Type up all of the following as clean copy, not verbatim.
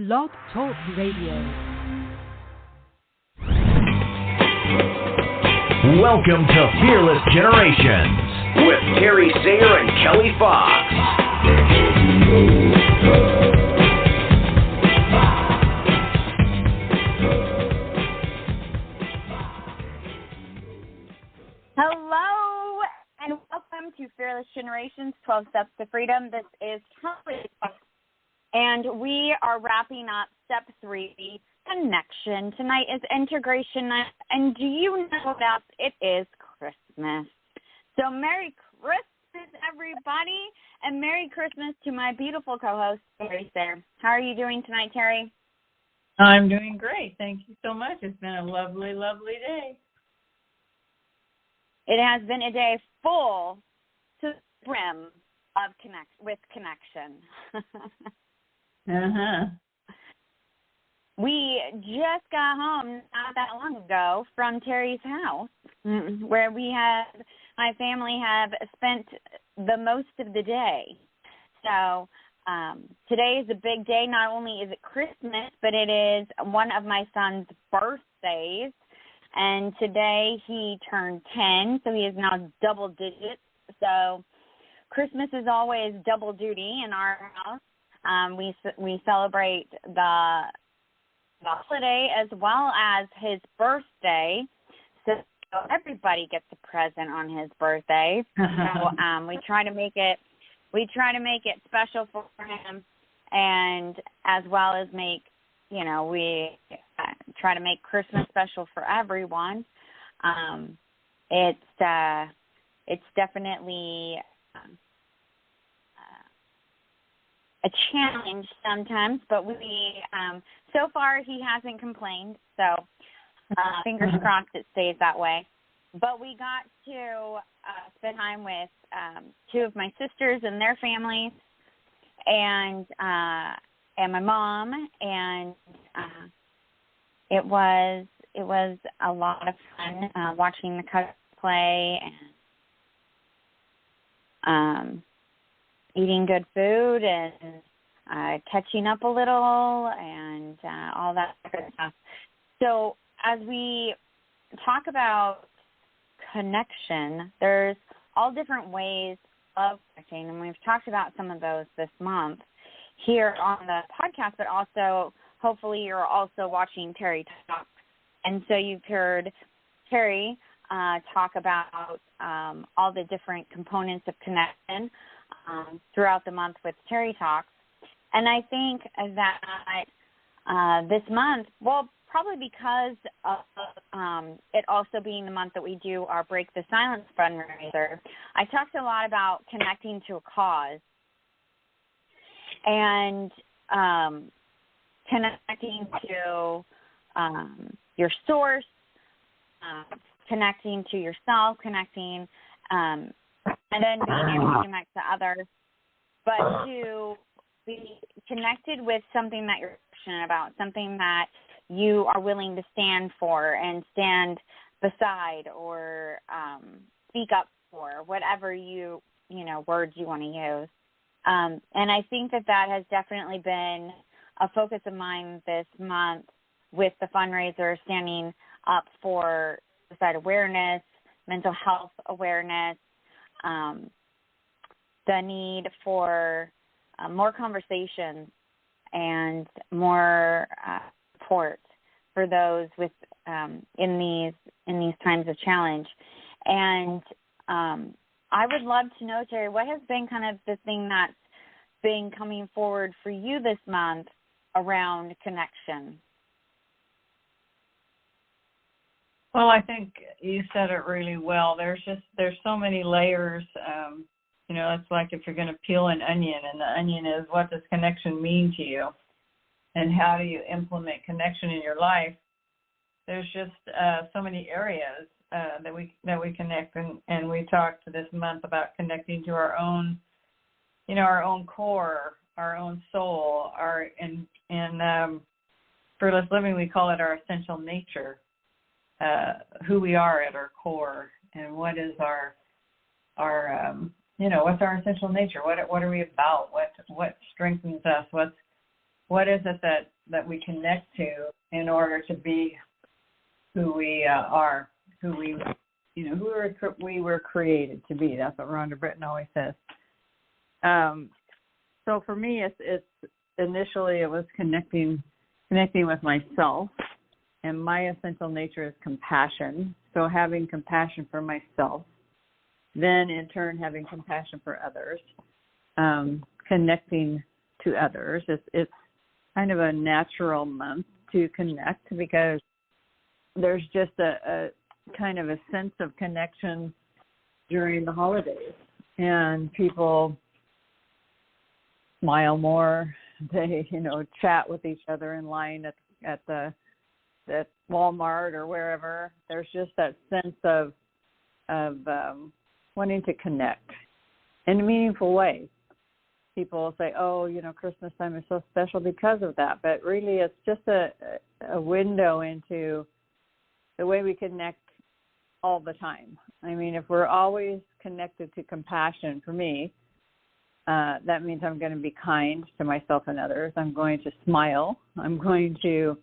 Blog Talk Radio. Welcome to Fearless Generations with Terry Sayer and Kelly Fox. Hello, and welcome to Fearless Generations, 12 Steps to Freedom. This is Kelly Fox, and we are wrapping up Step 3, Connection. Tonight is Integration Night, and do you know that it is Christmas? So Merry Christmas, everybody, and Merry Christmas to my beautiful co-host, Terry Sayer. How are you doing tonight, Terry? I'm doing great. Thank you so much. It's been a lovely, lovely day. It has been a day full to the brim of connection. We just got home not that long ago from Terry's house, where my family have spent the most of the day. So today is a big day. Not only is it Christmas, but it is one of my son's birthdays. And today he turned 10, so he is now double digits. So Christmas is always double duty in our house. We celebrate the holiday as well as his birthday. So everybody gets a present on his birthday. So we try to make it special for him, and as well as we try to make Christmas special for everyone. It's definitely a challenge sometimes, but so far he hasn't complained, so fingers crossed it stays that way. But we got to spend time with two of my sisters and their families, and my mom, and it was a lot of fun watching the cousins play and eating good food and catching up a little and all that good stuff. So as we talk about connection, there's all different ways of connecting, and we've talked about some of those this month here on the podcast, but also hopefully you're also watching Terry talk. And so you've heard Terry talk about all the different components of connection throughout the month with Terry Talks. And I think that this month, well, probably because of it also being the month that we do our Break the Silence fundraiser, I talked a lot about connecting to a cause and connecting to your source, connecting to yourself, connecting, and then being able to connect to others, but to be connected with something that you're passionate about, something that you are willing to stand for and stand beside or speak up for, whatever words you want to use. And I think that has definitely been a focus of mine this month with the fundraiser, standing up for suicide awareness, mental health awareness, the need for more conversations and more support for those with in these times of challenge. And I would love to know, Terry, what has been kind of the thing that's been coming forward for you this month around connection? Well, I think you said it really well. There's so many layers. It's like if you're going to peel an onion, and the onion is, what does connection mean to you, and how do you implement connection in your life? There's just so many areas that we connect, and we talked this month about connecting to our own, our own core, our own soul, in Fearless Living we call it our essential nature, who we are at our core, and what is our what's our essential nature? What are we about? What strengthens us? what is it that we connect to in order to be who we are, who we were created to be. That's what Rhonda Britton always says. So for me, it's initially it was connecting with myself, and my essential nature is compassion. So having compassion for myself, then in turn having compassion for others, connecting to others. It's kind of a natural month to connect because there's just a kind of a sense of connection during the holidays, and people smile more. They, chat with each other in line at Walmart or wherever. There's just that sense of wanting to connect in a meaningful way. People will say, oh, Christmas time is so special because of that. But really it's just a window into the way we connect all the time. I mean, if we're always connected to compassion, for me, that means I'm going to be kind to myself and others. I'm going to smile. I'm going to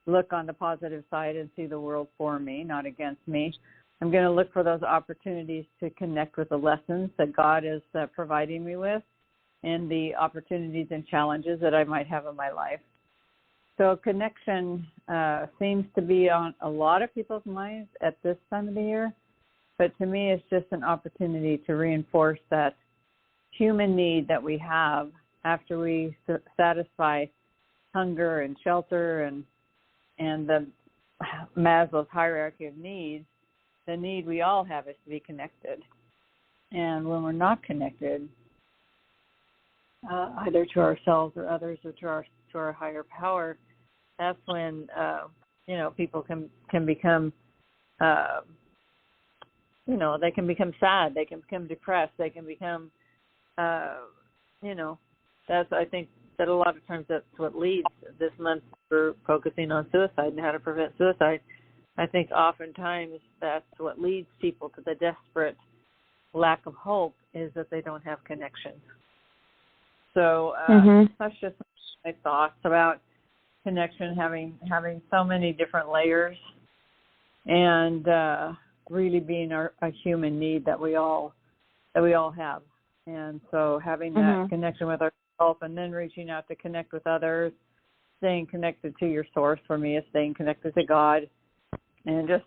look on the positive side and see the world for me, not against me. I'm going to look for those opportunities to connect with the lessons that God is providing me with and the opportunities and challenges that I might have in my life. So connection seems to be on a lot of people's minds at this time of the year, but to me it's just an opportunity to reinforce that human need that we have after we satisfy hunger and shelter and the Maslow's hierarchy of needs. The need we all have is to be connected. And when we're not connected, either to ourselves or others or to our higher power, that's when people can become they can become sad, they can become depressed, they can become that's, I think that a lot of times that's what leads. This month we're focusing on suicide and how to prevent suicide. I think oftentimes that's what leads people to the desperate lack of hope, is that they don't have connection. So that's just my thoughts about connection, having so many different layers, and really being a human need that we all have. And so having that connection with ourselves and then reaching out to connect with others, staying connected to your source, for me is staying connected to God, and just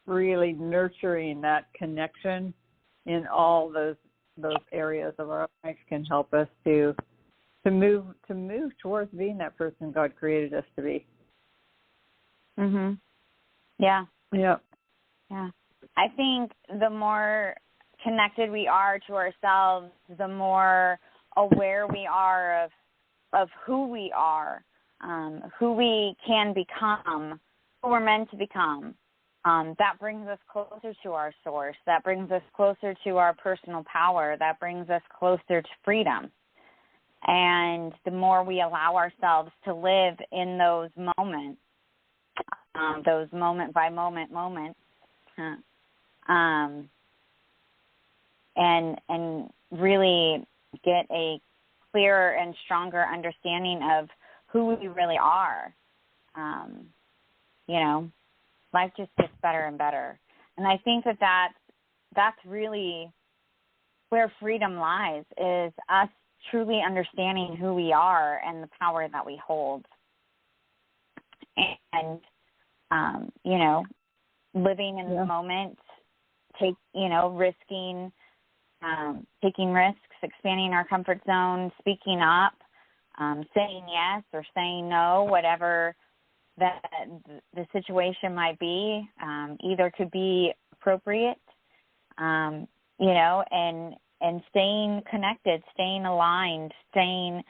really nurturing that connection in all those areas of our life can help us to move towards being that person God created us to be. Yeah. Yeah. Yeah. I think the more connected we are to ourselves, the more aware we are of who we are, who we can become, who we're meant to become. That brings us closer to our source. That brings us closer to our personal power. That brings us closer to freedom. And the more we allow ourselves to live in those moments, those moment by moment moments, and really get a clearer and stronger understanding of who we really are, life just gets better and better. And I think that's really where freedom lies, is us truly understanding who we are and the power that we hold. And, living in the moment, risking, taking risks, expanding our comfort zone, speaking up, saying yes or saying no, whatever that the situation might be, either could be appropriate, and staying connected, staying aligned, staying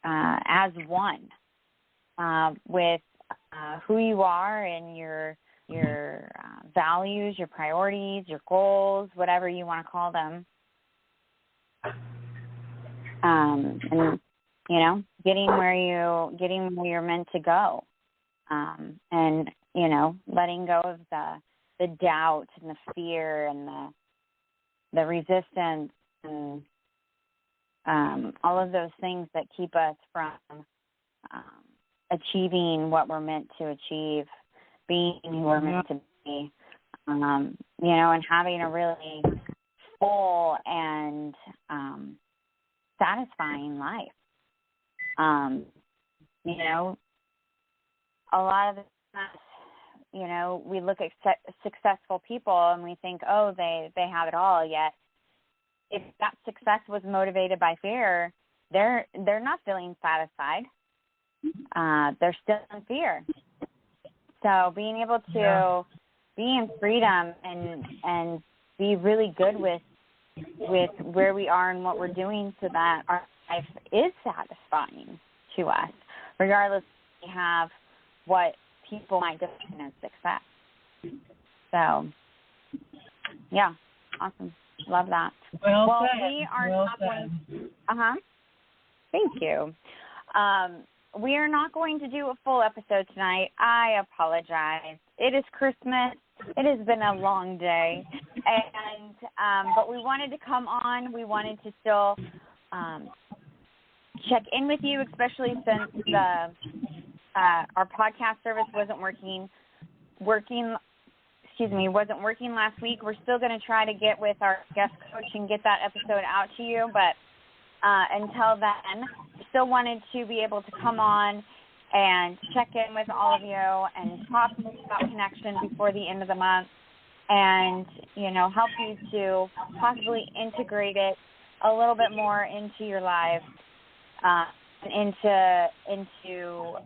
as one with who you are and your values, your priorities, your goals, whatever you want to call them, and getting where you're meant to go, and letting go of the doubt and the fear and the resistance and all of those things that keep us from achieving what we're meant to achieve, being who we're meant to be, and having a really full and satisfying life. A lot of the times, we look at successful people and we think, oh, they have it all. Yet, if that success was motivated by fear, they're not feeling satisfied. They're still in fear. So being able to be in freedom and be really good with where we are and what we're doing, so that our life is satisfying to us, regardless if we have what people might define as success. So, yeah, awesome. Love that. Well said. We are well not said. going. Thank you. We are not going to do a full episode tonight. I apologize. It is Christmas. It has been a long day, and but we wanted to come on. We wanted to still check in with you, especially since our podcast service wasn't working last week. We're still going to try to get with our guest coach and get that episode out to you, but until then, still wanted to be able to come on and check in with all of you and talk about connection before the end of the month, and help you to possibly integrate it a little bit more into your lives, into your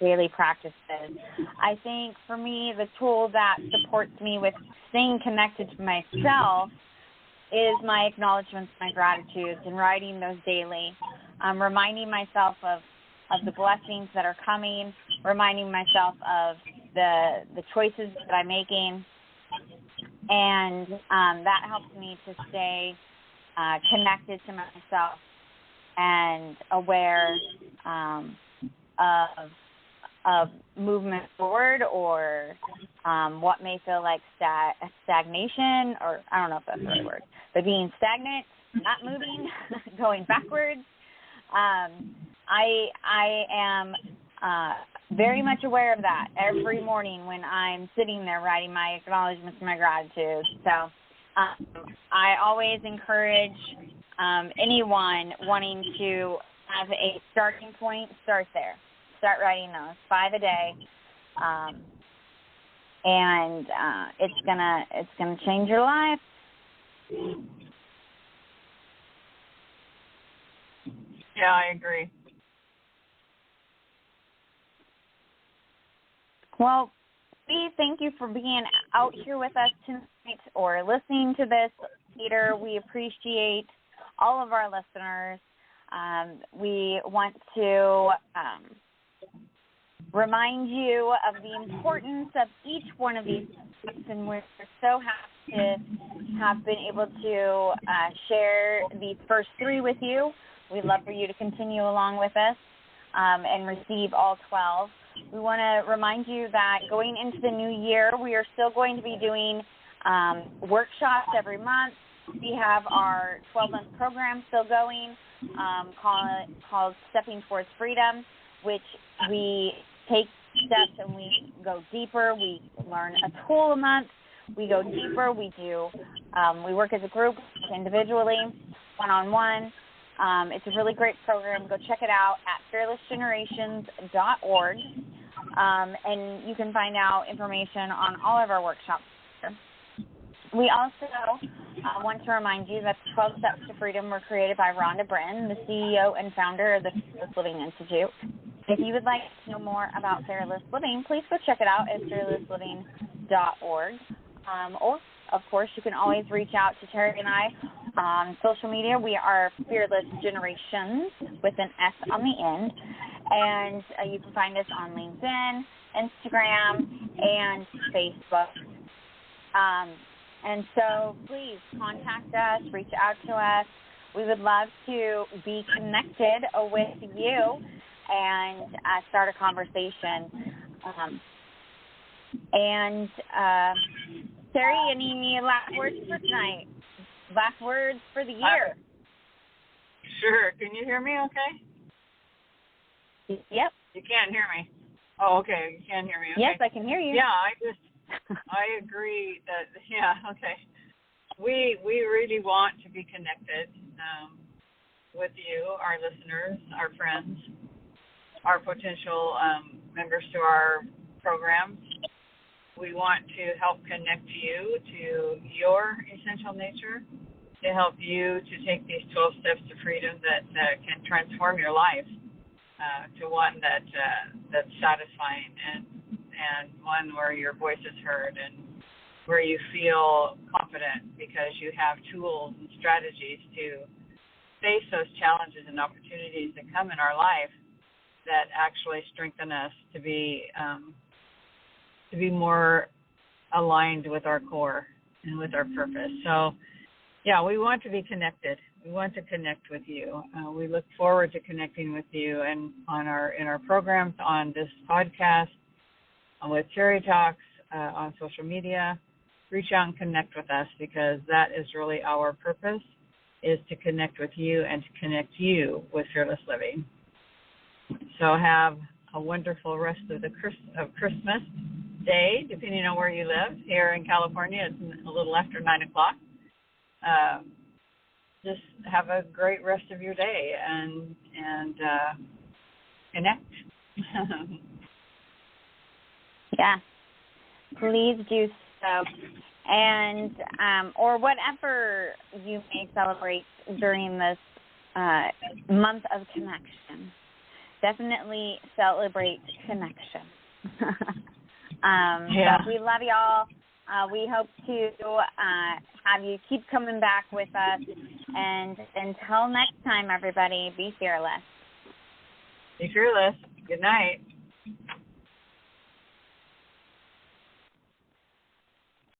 daily practices. I think for me, the tool that supports me with staying connected to myself is my acknowledgments, my gratitudes, and writing those daily. Reminding myself of the blessings that are coming, reminding myself of the choices that I'm making, and that helps me to stay connected to myself and aware of movement forward, or what may feel like stagnation, or I don't know if that's the right word, but being stagnant, not moving, going backwards. I am very much aware of that every morning when I'm sitting there writing my acknowledgments and my gratitude. So I always encourage anyone wanting to have a starting point, start there. Start writing those 5 a day, and it's gonna change your life. Yeah, I agree. Well, we thank you for being out here with us tonight or listening to this later. We appreciate all of our listeners. We want to remind you of the importance of each one of these steps, and we're so happy to have been able to share the first 3 with you. We'd love for you to continue along with us and receive all 12. We want to remind you that going into the new year, we are still going to be doing workshops every month. We have our 12-month program still going called Stepping Towards Freedom, which we take steps and we go deeper. We learn a tool a month. We go deeper. We work as a group, individually, one-on-one. It's a really great program. Go check it out at fearlessgenerations.org, and you can find out information on all of our workshops. We also want to remind you that the 12 Steps to Freedom were created by Rhonda Britton, the CEO and founder of the Fearless Living Institute. If you would like to know more about Fearless Living, please go check it out at fearlessliving.org. Or, of course, you can always reach out to Terry and I on social media. We are Fearless Generations with an S on the end. And you can find us on LinkedIn, Instagram, and Facebook. And so please contact us, reach out to us. We would love to be connected with you and start a conversation. Terry, any last words for tonight? Last words for the year? Sure. Can you hear me okay? Yep. You can't hear me. Oh, okay. You can hear me. Okay. Yes, I can hear you. Yeah, I agree that, okay. We really want to be connected with you, our listeners, our friends, our potential members to our programs. We want to help connect you to your essential nature, to help you to take these 12 steps to freedom that can transform your life to one that's satisfying and one where your voice is heard and where you feel confident because you have tools and strategies to face those challenges and opportunities that come in our life that actually strengthen us to be more aligned with our core and with our purpose. So, yeah, we want to be connected. We want to connect with you. We look forward to connecting with you and in our programs, on this podcast, with Terry Talks, on social media. Reach out and connect with us because that is really our purpose, is to connect with you and to connect you with Fearless Living. So have a wonderful rest of Christmas Day, depending on where you live. Here in California, it's a little after 9 o'clock. Just have a great rest of your day and connect. Yeah, please do so. And or whatever you may celebrate during this month of connection. Definitely celebrate connection. So we love y'all. We hope to have you keep coming back with us. And until next time, everybody, be fearless. Be fearless. Good night.